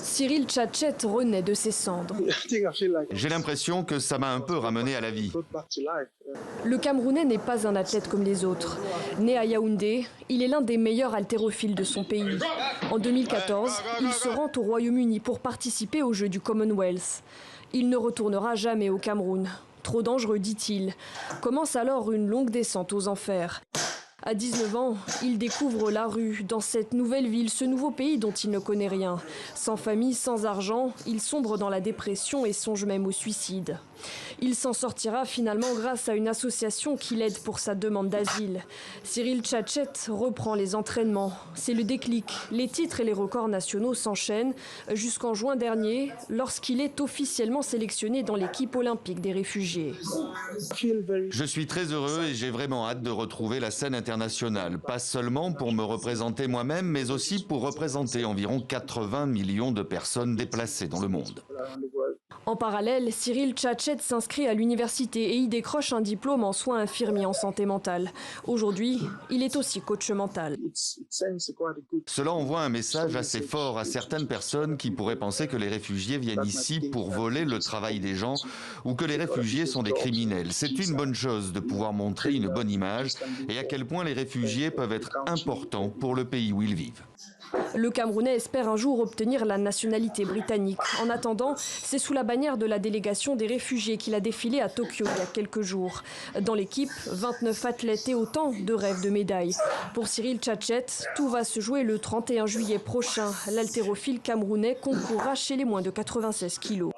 Cyril Tchatchet renaît de ses cendres. J'ai l'impression que ça m'a un peu ramené à la vie. Le Camerounais n'est pas un athlète comme les autres. Né à Yaoundé, il est l'un des meilleurs haltérophiles de son pays. En 2014, il se rend au Royaume-Uni pour participer aux Jeux du Commonwealth. Il ne retournera jamais au Cameroun. Trop dangereux, dit-il. Commence alors une longue descente aux enfers. À 19 ans, il découvre la rue, dans cette nouvelle ville, ce nouveau pays dont il ne connaît rien. Sans famille, sans argent, il sombre dans la dépression et songe même au suicide. Il s'en sortira finalement grâce à une association qui l'aide pour sa demande d'asile. Cyril Tchatchet reprend les entraînements. C'est le déclic. Les titres et les records nationaux s'enchaînent jusqu'en juin dernier, lorsqu'il est officiellement sélectionné dans l'équipe olympique des réfugiés. Je suis très heureux et j'ai vraiment hâte de retrouver la scène internationale. Pas seulement pour me représenter moi-même, mais aussi pour représenter environ 80 millions de personnes déplacées dans le monde. En parallèle, Cyril Tchatchet s'inscrit à l'université et y décroche un diplôme en soins infirmiers en santé mentale. Aujourd'hui, il est aussi coach mental. Cela envoie un message assez fort à certaines personnes qui pourraient penser que les réfugiés viennent ici pour voler le travail des gens ou que les réfugiés sont des criminels. C'est une bonne chose de pouvoir montrer une bonne image et à quel point les réfugiés peuvent être importants pour le pays où ils vivent. Le Camerounais espère un jour obtenir la nationalité britannique. En attendant, c'est sous la bannière de la délégation des réfugiés qu'il a défilé à Tokyo il y a quelques jours. Dans l'équipe, 29 athlètes et autant de rêves de médailles. Pour Cyril Tchatchet, tout va se jouer le 31 juillet prochain. L'haltérophile camerounais concourra chez les moins de 96 kilos.